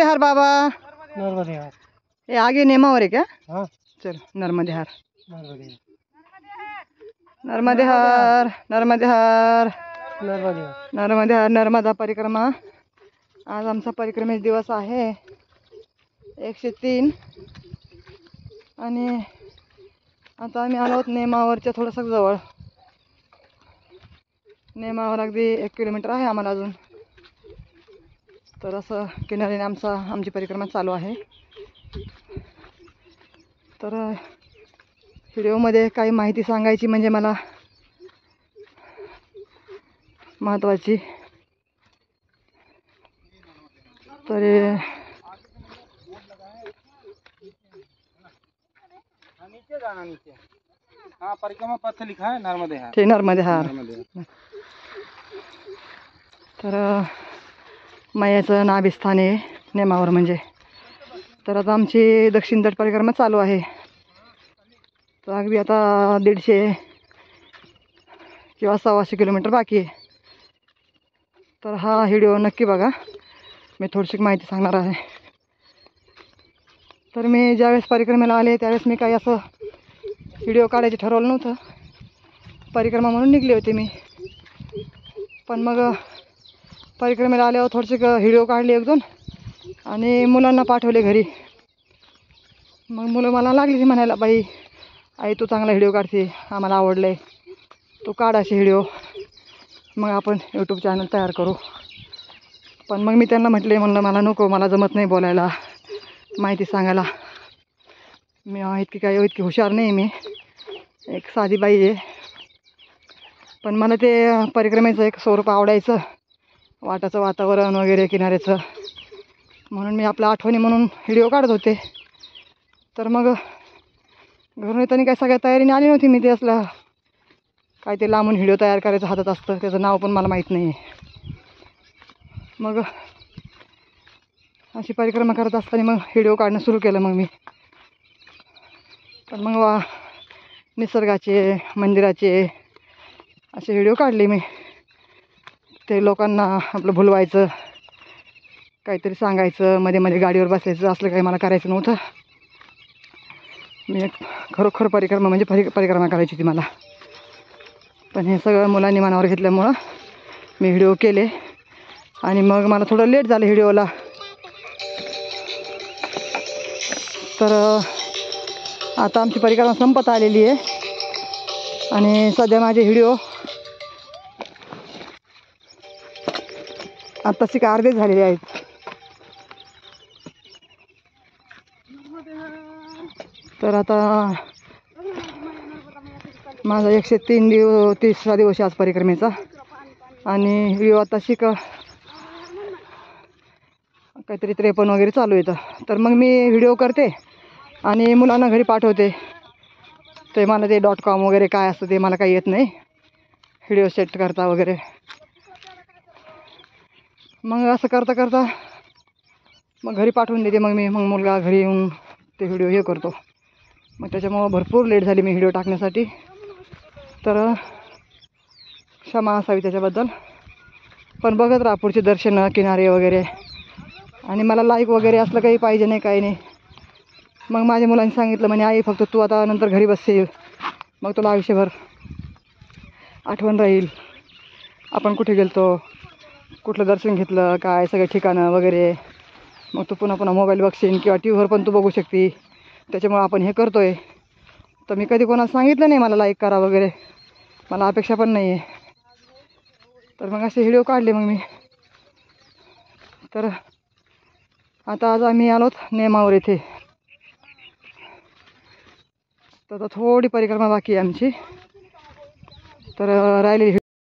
हार बाबा, नर्मदे हार। ये आगे नेमावर है क्या? हाँ, चलो नर्मदे हार, नर्मदे हार, नर्मदे हार, नर्मदे हार, नर्मदे हार। नर्मदे हार, नर्मदा परिक्रमा। आज आमचा परिक्रमेचा दिवस आहे 103 आणि आता आम्ही आलो आहोत नेमावरच्या थोडंसं जवळ. नेमावर अगदी 1 किलोमीटर आहे आम्हाला अजून. तर असं किनाऱ्याने आमची परिक्रमा चालू आहे. तर व्हिडिओमध्ये काही माहिती सांगायची म्हणजे मला महत्त्वाची. तर नीचे जाना, नीचे। हाँ, परिक्रमा पथ लिखा है नर्मदे हार। ते नर्मदे हार. नर्मदे हार। तर मायाचं नाभिस्थान आहे नेमावर म्हणजे. तर आता आमची दक्षिण तट परिक्रमा चालू आहे. तर अगदी आता 150 किंवा 125 किलोमीटर बाकी आहे. तर हा व्हिडिओ नक्की बघा, मी थोडीशी माहिती सांगणार आहे. तर मी ज्यावेळेस परिक्रमेला आले त्यावेळेस मी काही असं व्हिडिओ काढायचे ठरवलं नव्हतं. परिक्रमा म्हणून निघले होते मी. पण मग परिक्रमेला आल्यावर थोडेसे व्हिडिओ काढले 1-2 आणि मुलांना पाठवले घरी. मग मुलं मला लागली म्हणायला, बाई आई तू चांगला व्हिडिओ काढते, आम्हाला आवडलं आहे, तू काढ असे व्हिडिओ, मग आपण यूट्यूब चॅनल तयार करू. पण मग मी त्यांना म्हणलं मला नको, मला जमत नाही बोलायला, माहिती सांगायला. मी इतकी हुशार नाही, मी एक साधी बाई आहे. पण मला ते परिक्रमेचं एक स्वरूप आवडायचं, वाटाचं वातावरण वगैरे किनाऱ्याचं, म्हणून मी आपल्या आठवणी म्हणून व्हिडिओ काढत होते. तर मग घरून येताना काही सगळ्या तयारीने आली नव्हती मी. ते असलं काय ते लांबून व्हिडिओ तयार करायचं हातात असतं, त्याचं नाव पण मला माहीत नाही आहे. मग अशी परिक्रमा करत असताना मग व्हिडिओ काढणं सुरू केलं मग मी. तर मग निसर्गाचे, मंदिराचे असे व्हिडिओ काढले मी. ते लोकांना आपलं भुलवायचं, काहीतरी सांगायचं, मध्ये मध्ये गाडीवर बसायचं, असलं काही मला करायचं नव्हतं. मी एक खरोखर परिक्रमा म्हणजे परिक्रमा करायची होती मला. पण हे सगळं मुलांनी मनावर घेतल्यामुळं मी व्हिडिओ केले आणि मग मला थोडं लेट झालं व्हिडिओला. तर आता आमची परिक्रमा संपत आलेली आहे आणि सध्या माझे व्हिडिओ आत्ताशी का अर्धेच झालेले आहेत. तर आता माझा 103 दिवस आज परिक्रमेचा आणि व्हिडिओ आत्ताशी काहीतरी 53 वगैरे चालू येतं. तर मग मी व्हिडिओ करते आणि मुलांना घरी पाठवते. ते मला ते .com वगैरे काय असतं ते मला काही येत नाही, व्हिडिओ सेट करता वगैरे. मग असं करता मग घरी पाठवून देते. मग मुलगा घरी येऊन ते व्हिडिओ हे करतो. मग त्याच्यामुळं भरपूर लेट झाली मी व्हिडिओ टाकण्यासाठी. तर क्षमा असावी त्याच्याबद्दल. पण बघत राहा पुढचे दर्शनं, किनारे वगैरे. आणि मला लाईक वगैरे असलं काही पाहिजे नाही, काही नाही. मग माझ्या मुलांनी सांगितलं, म्हणे आई फक्त तू आता नंतर घरी बसशील, मग तुला आयुष्यभर आठवण राहील आपण कुठे गेलतो, कुठलं दर्शन घेतलं, काय सगळे ठिकाणं वगैरे. मग तू पुन्हा मोबाईल बघशील किंवा टी व्हीवर पण तू बघू शकते. त्याच्यामुळं आपण हे करतो आहे. तर मी कधी कोणाला सांगितलं नाही मला लाईक करा वगैरे, मला अपेक्षा पण नाही आहे. तर मग असे व्हिडिओ काढले मग मी. तर आता आज आम्ही आलोत नेमावर येथे. तर थोडी परिक्रमा बाकी आहे आमची. तर राहिलेली